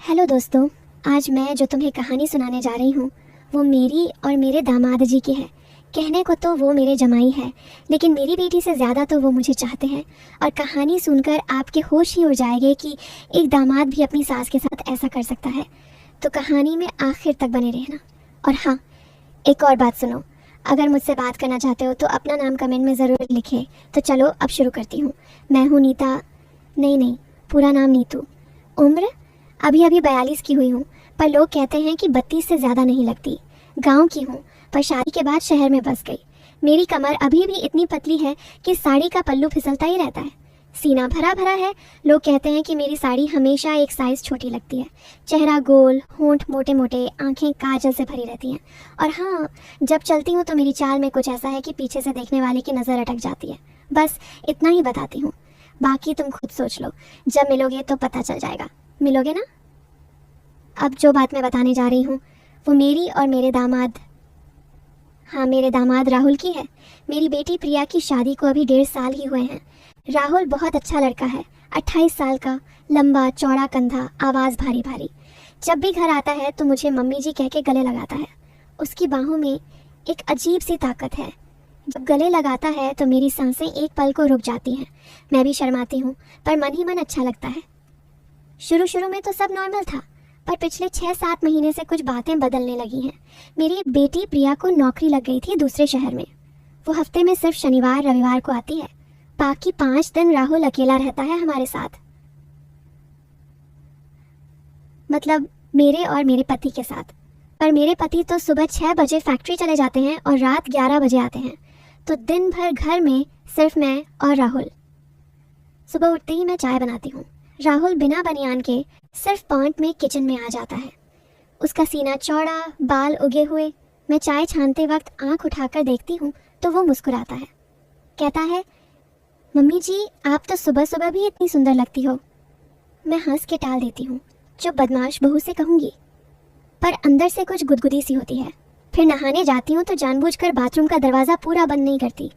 Hello दोस्तों। आज मैं जो तुम्हें कहानी सुनाने जा रही हूँ वो मेरी और मेरे दामाद जी की है। कहने को तो वो मेरे जमाई है, लेकिन मेरी बेटी से ज़्यादा तो वो मुझे चाहते हैं। और कहानी सुनकर आपके होश ही उड़ जाएंगे कि एक दामाद भी अपनी सास के साथ ऐसा कर सकता है। तो कहानी में आखिर तक बने रहना। और हाँ, एक और बात सुनो, अगर मुझसे बात करना चाहते हो तो अपना नाम कमेंट में ज़रूर लिखें। तो चलो अब शुरू करती हूँ। मैं हूँ नीता। नहीं, पूरा नाम नीतू। उम्र अभी अभी 42 की हुई हूँ, पर लोग कहते हैं कि 32 से ज़्यादा नहीं लगती। गांव की हूँ, पर शादी के बाद शहर में बस गई। मेरी कमर अभी भी इतनी पतली है कि साड़ी का पल्लू फिसलता ही रहता है। सीना भरा भरा है। लोग कहते हैं कि मेरी साड़ी हमेशा एक साइज़ छोटी लगती है। चेहरा गोल, होंठ मोटे मोटे, आंखें काजल से भरी रहती हैं। और हाँ, जब चलती हूँ तो मेरी चाल में कुछ ऐसा है कि पीछे से देखने वाले की नज़र अटक जाती है। बस इतना ही बताती हूँ, बाकी तुम खुद सोच लो। जब मिलोगे तो पता चल जाएगा। मिलोगे ना? अब जो बात मैं बताने जा रही हूँ वो मेरी और मेरे दामाद राहुल की है। मेरी बेटी प्रिया की शादी को अभी 1.5 साल ही हुए हैं। राहुल बहुत अच्छा लड़का है, 28 साल का, लंबा चौड़ा कंधा, आवाज़ भारी भारी। जब भी घर आता है तो मुझे मम्मी जी कह के गले लगाता है। उसकी बाहों में एक अजीब सी ताकत है। जब गले लगाता है तो मेरी सांसें एक पल को रुक जाती हैं। मैं भी शर्माती हूँ, पर मन ही मन अच्छा लगता है। शुरू शुरू में तो सब नॉर्मल था, पर पिछले 6-7 महीने से कुछ बातें बदलने लगी हैं। मेरी बेटी प्रिया को नौकरी लग गई थी दूसरे शहर में। वो हफ्ते में सिर्फ शनिवार रविवार को आती है। बाकी 5 दिन राहुल अकेला रहता है हमारे साथ, मतलब मेरे और मेरे पति के साथ। पर मेरे पति तो सुबह 6 बजे फैक्ट्री चले जाते हैं और रात 11 बजे आते हैं, तो दिन भर घर में सिर्फ मैं और राहुल। सुबह उठते ही मैं चाय बनाती हूँ। राहुल बिना बनियान के सिर्फ पैंट में किचन में आ जाता है। उसका सीना चौड़ा, बाल उगे हुए। मैं चाय छानते वक्त आंख उठाकर देखती हूँ तो वो मुस्कुराता है। कहता है, मम्मी जी आप तो सुबह सुबह भी इतनी सुंदर लगती हो। मैं हंस के टाल देती हूँ, जो बदमाश बहू से कहूँगी, पर अंदर से कुछ गुदगुदी सी होती है। फिर नहाने जाती हूँ तो जानबूझकर बाथरूम का दरवाज़ा पूरा बंद नहीं करती,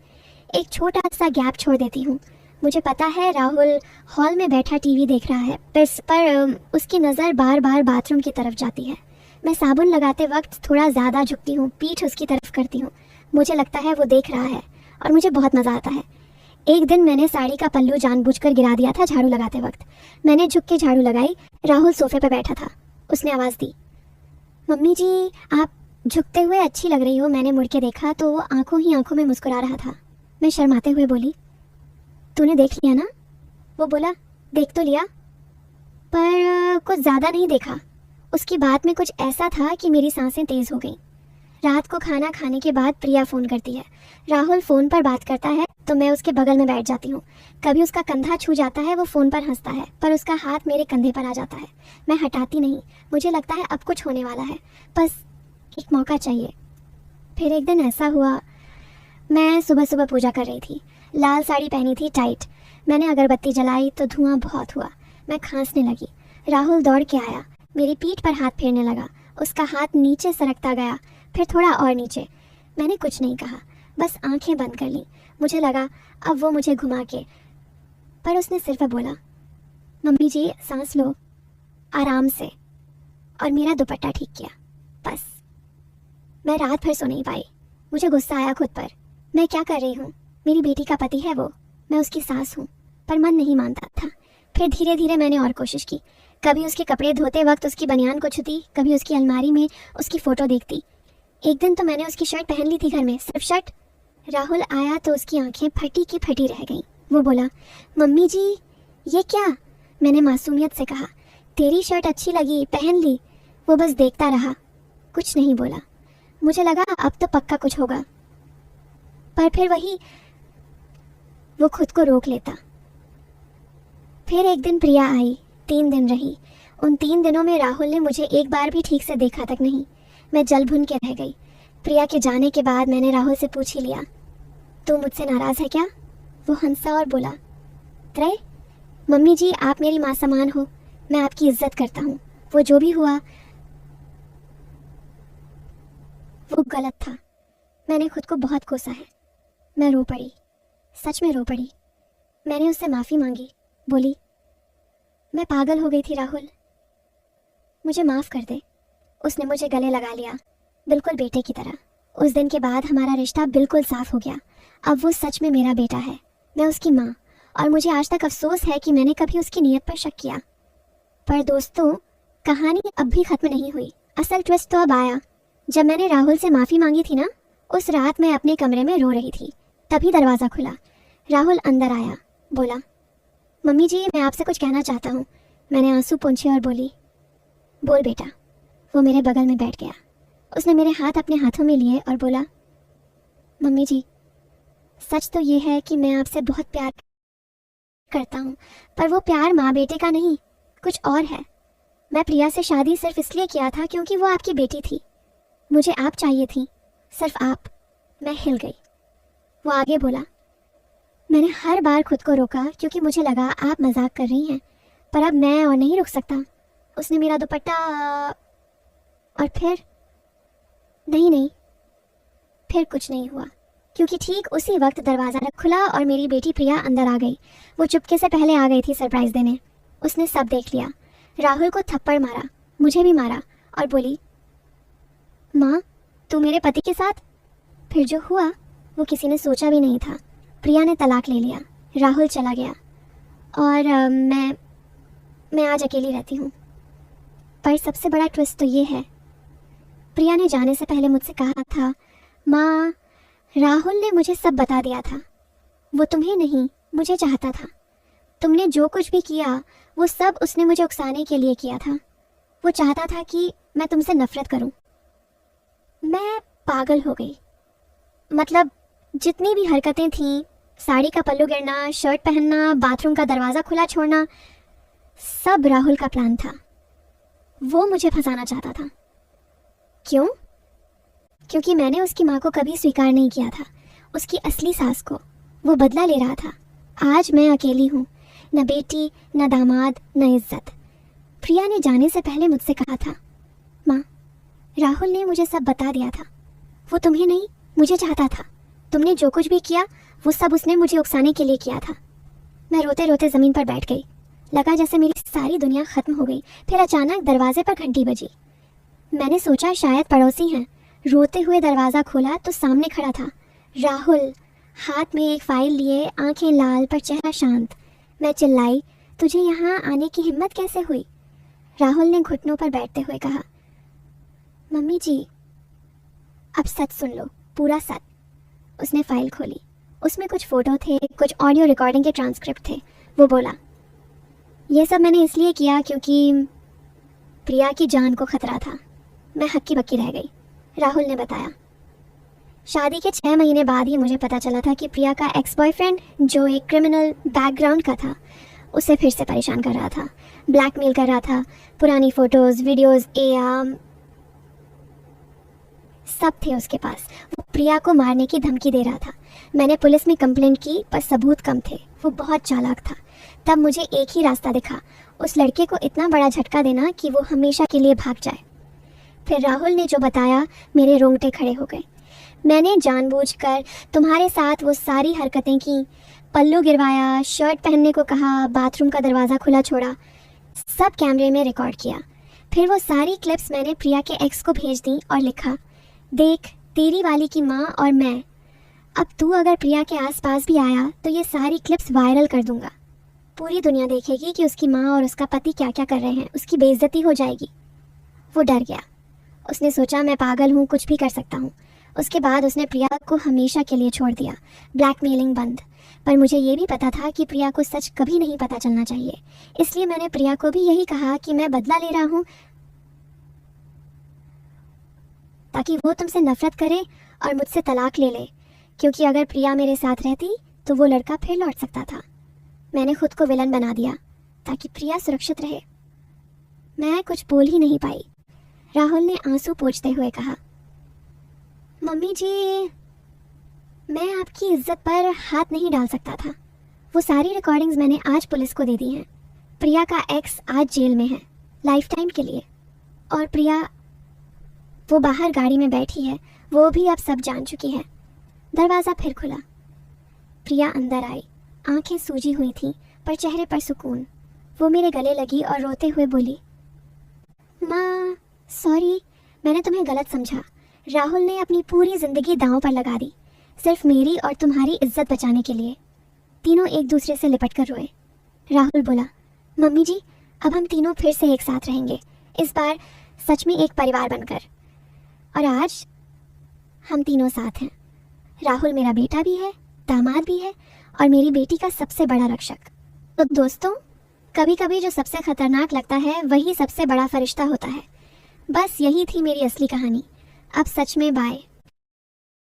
एक छोटा सा गैप छोड़ देती हूँ। मुझे पता है राहुल हॉल में बैठा टीवी देख रहा है, पर उसकी नज़र बार बार बाथरूम की तरफ जाती है। मैं साबुन लगाते वक्त थोड़ा ज़्यादा झुकती हूँ, पीठ उसकी तरफ करती हूँ। मुझे लगता है वो देख रहा है और मुझे बहुत मज़ा आता है। एक दिन मैंने साड़ी का पल्लू जानबूझकर गिरा दिया था झाड़ू लगाते वक्त। मैंने झुक के झाड़ू लगाई। राहुल सोफे पर बैठा था। उसने आवाज़ दी, मम्मी जी आप झुकते हुए अच्छी लग रही हो। मैंने मुड़ के देखा तो वो आंखों ही आंखों में मुस्कुरा रहा था। मैं शर्माते हुए बोली, तूने देख लिया ना? वो बोला, देख तो लिया, पर कुछ ज़्यादा नहीं देखा। उसकी बात में कुछ ऐसा था कि मेरी सांसें तेज़ हो गईं। रात को खाना खाने के बाद प्रिया फ़ोन करती है। राहुल फ़ोन पर बात करता है तो मैं उसके बगल में बैठ जाती हूँ। कभी उसका कंधा छू जाता है, वो फ़ोन पर हंसता है, पर उसका हाथ मेरे कंधे पर आ जाता है। मैं हटाती नहीं। मुझे लगता है अब कुछ होने वाला है, बस एक मौका चाहिए। फिर एक दिन ऐसा हुआ, मैं सुबह सुबह पूजा कर रही थी। लाल साड़ी पहनी थी, टाइट। मैंने अगरबत्ती जलाई तो धुआं बहुत हुआ। मैं खांसने लगी। राहुल दौड़ के आया, मेरी पीठ पर हाथ फेरने लगा। उसका हाथ नीचे सरकता गया, फिर थोड़ा और नीचे। मैंने कुछ नहीं कहा, बस आंखें बंद कर ली। मुझे लगा अब वो मुझे घुमा के, पर उसने सिर्फ बोला, मम्मी जी सांस लो आराम से, और मेरा दुपट्टा ठीक किया। बस मैं रात भर सो नहीं पाई। मुझे गुस्सा आया खुद पर। मैं क्या कर रही हूँ? मेरी बेटी का पति है वो, मैं उसकी सास हूँ, पर मन नहीं मानता था। फिर धीरे धीरे मैंने और कोशिश की। कभी उसके कपड़े धोते वक्त उसकी बनियान को छूती, कभी उसकी अलमारी में उसकी फ़ोटो देखती। एक दिन तो मैंने उसकी शर्ट पहन ली थी घर में, सिर्फ शर्ट। राहुल आया तो उसकी आंखें फटी की फटी रह गईं। वो बोला, मम्मी जी ये क्या? मैंने मासूमियत से कहा, तेरी शर्ट अच्छी लगी, पहन ली। वो बस देखता रहा, कुछ नहीं बोला। मुझे लगा अब तो पक्का कुछ होगा, पर फिर वही, वो खुद को रोक लेता। फिर एक दिन प्रिया आई, 3 दिन रही। उन 3 दिनों में राहुल ने मुझे एक बार भी ठीक से देखा तक नहीं। मैं जल भुन के रह गई। प्रिया के जाने के बाद मैंने राहुल से पूछ ही लिया, तू मुझसे नाराज़ है क्या? वो हंसा और बोला, त्रय मम्मी जी आप मेरी माँ समान हो, मैं आपकी इज्जत करता हूँ। वो जो भी हुआ वो गलत था। मैंने खुद को बहुत कोसा है। मैं रो पड़ी, सच में रो पड़ी। मैंने उससे माफ़ी मांगी, बोली, मैं पागल हो गई थी राहुल, मुझे माफ़ कर दे। उसने मुझे गले लगा लिया, बिल्कुल बेटे की तरह। उस दिन के बाद हमारा रिश्ता बिल्कुल साफ हो गया। अब वो सच में मेरा बेटा है, मैं उसकी माँ, और मुझे आज तक अफसोस है कि मैंने कभी उसकी नीयत पर शक किया। पर दोस्तों, कहानी अब भी ख़त्म नहीं हुई। असल ट्विस्ट तो अब आया। जब मैंने राहुल से माफ़ी मांगी थी ना, उस रात मैं अपने कमरे में रो रही थी। तभी दरवाज़ा खुला। राहुल अंदर आया, बोला, मम्मी जी, मैं आपसे कुछ कहना चाहता हूँ। मैंने आंसू पोंछे और बोली, बोल बेटा। वो मेरे बगल में बैठ गया। उसने मेरे हाथ अपने हाथों में लिए और बोला, मम्मी जी, सच तो ये है कि मैं आपसे बहुत प्यार करता हूँ, पर वो प्यार माँ बेटे का नहीं, कुछ और है। मैं प्रिया से शादी सिर्फ इसलिए किया था क्योंकि वो आपकी बेटी थी। मुझे आप चाहिए थी, सिर्फ आप। मैं हिल गई। वो आगे बोला, मैंने हर बार खुद को रोका क्योंकि मुझे लगा आप मजाक कर रही हैं, पर अब मैं और नहीं रुक सकता। उसने मेरा दुपट्टा और फिर नहीं, फिर कुछ नहीं हुआ, क्योंकि ठीक उसी वक्त दरवाज़ा खुला और मेरी बेटी प्रिया अंदर आ गई। वो चुपके से पहले आ गई थी सरप्राइज देने। उसने सब देख लिया। राहुल को थप्पड़ मारा, मुझे भी मारा, और बोली, माँ, तू मेरे पति के साथ? फिर जो हुआ वो किसी ने सोचा भी नहीं था। प्रिया ने तलाक ले लिया, राहुल चला गया, और मैं आज अकेली रहती हूँ। पर सबसे बड़ा ट्विस्ट तो ये है, प्रिया ने जाने से पहले मुझसे कहा था, माँ, राहुल ने मुझे सब बता दिया था। वो तुम्हें नहीं, मुझे चाहता था। तुमने जो कुछ भी किया वो सब उसने मुझे उकसाने के लिए किया था। वो चाहता था कि मैं तुमसे नफरत करूं। मैं पागल हो गई। मतलब जितनी भी हरकतें थीं, साड़ी का पल्लू गिरना, शर्ट पहनना, बाथरूम का दरवाज़ा खुला छोड़ना, सब राहुल का प्लान था। वो मुझे फंसाना चाहता था। क्यों? क्योंकि मैंने उसकी माँ को कभी स्वीकार नहीं किया था, उसकी असली सास को। वो बदला ले रहा था। आज मैं अकेली हूँ, न बेटी, न दामाद, न इज्जत। प्रिया ने जाने से पहले मुझसे कहा था, माँ, राहुल ने मुझे सब बता दिया था। वो तुम्हें नहीं, मुझे चाहता था। तुमने जो कुछ भी किया वो सब उसने मुझे उकसाने के लिए किया था। मैं रोते रोते ज़मीन पर बैठ गई। लगा जैसे मेरी सारी दुनिया ख़त्म हो गई। फिर अचानक दरवाजे पर घंटी बजी। मैंने सोचा शायद पड़ोसी हैं। रोते हुए दरवाज़ा खोला तो सामने खड़ा था राहुल, हाथ में एक फ़ाइल लिए, आंखें लाल पर चेहरा शांत। मैं चिल्लाई, तुझे यहाँ आने की हिम्मत कैसे हुई? राहुल ने घुटनों पर बैठते हुए कहा, मम्मी जी, अब सच सुन लो, पूरा सच। उसने फाइल खोली। उसमें कुछ फ़ोटो थे, कुछ ऑडियो रिकॉर्डिंग के ट्रांसक्रिप्ट थे। वो बोला, ये सब मैंने इसलिए किया क्योंकि प्रिया की जान को खतरा था। मैं हक्की बक्की रह गई। राहुल ने बताया, शादी के 6 महीने बाद ही मुझे पता चला था कि प्रिया का एक्स बॉयफ्रेंड, जो एक क्रिमिनल बैकग्राउंड का था, उसे फिर से परेशान कर रहा था, ब्लैकमेल कर रहा था। पुरानी फ़ोटोज़, वीडियोज़, एआम सब थे उसके पास। वो प्रिया को मारने की धमकी दे रहा था। मैंने पुलिस में कंप्लेंट की, पर सबूत कम थे। वो बहुत चालाक था। तब मुझे एक ही रास्ता दिखा, उस लड़के को इतना बड़ा झटका देना कि वो हमेशा के लिए भाग जाए। फिर राहुल ने जो बताया, मेरे रोंगटे खड़े हो गए। मैंने जानबूझकर तुम्हारे साथ वो सारी हरकतें की, पल्लू गिरवाया, शर्ट पहनने को कहा, बाथरूम का दरवाज़ा खुला छोड़ा, सब कैमरे में रिकॉर्ड किया। फिर वो सारी क्लिप्स मैंने प्रिया के एक्स को भेज दी और लिखा, देख, तेरी वाली की माँ और मैं। अब तू अगर प्रिया के आसपास भी आया तो ये सारी क्लिप्स वायरल कर दूंगा। पूरी दुनिया देखेगी कि उसकी माँ और उसका पति क्या क्या कर रहे हैं। उसकी बेइज्जती हो जाएगी। वो डर गया। उसने सोचा मैं पागल हूँ, कुछ भी कर सकता हूँ। उसके बाद उसने प्रिया को हमेशा के लिए छोड़ दिया। ब्लैकमेलिंग बंद। पर मुझे ये भी पता था कि प्रिया को सच कभी नहीं पता चलना चाहिए। इसलिए मैंने प्रिया को भी यही कहा कि मैं बदला ले रहा हूँ, ताकि वो तुमसे नफरत करे और मुझसे तलाक ले ले। क्योंकि अगर प्रिया मेरे साथ रहती तो वो लड़का फिर लौट सकता था। मैंने खुद को विलन बना दिया ताकि प्रिया सुरक्षित रहे। मैं कुछ बोल ही नहीं पाई। राहुल ने आंसू पोंछते हुए कहा, मम्मी जी, मैं आपकी इज्जत पर हाथ नहीं डाल सकता था। वो सारी रिकॉर्डिंग्स मैंने आज पुलिस को दे दी हैं। प्रिया का एक्स आज जेल में है, लाइफ टाइम के लिए। और प्रिया, वो बाहर गाड़ी में बैठी है, वो भी अब सब जान चुकी है। दरवाज़ा फिर खुला। प्रिया अंदर आई। आंखें सूजी हुई थीं, पर चेहरे पर सुकून। वो मेरे गले लगी और रोते हुए बोली, माँ, सॉरी, मैंने तुम्हें गलत समझा। राहुल ने अपनी पूरी जिंदगी दांव पर लगा दी, सिर्फ मेरी और तुम्हारी इज्जत बचाने के लिए। तीनों एक दूसरे से लिपट कर रोए। राहुल बोला, मम्मी जी, अब हम तीनों फिर से एक साथ रहेंगे, इस बार सच में एक परिवार बनकर। और आज हम तीनों साथ हैं। राहुल मेरा बेटा भी है, दामाद भी है और मेरी बेटी का सबसे बड़ा रक्षक। तो दोस्तों, कभी कभी जो सबसे खतरनाक लगता है वही सबसे बड़ा फरिश्ता होता है। बस यही थी मेरी असली कहानी। अब सच में बाय।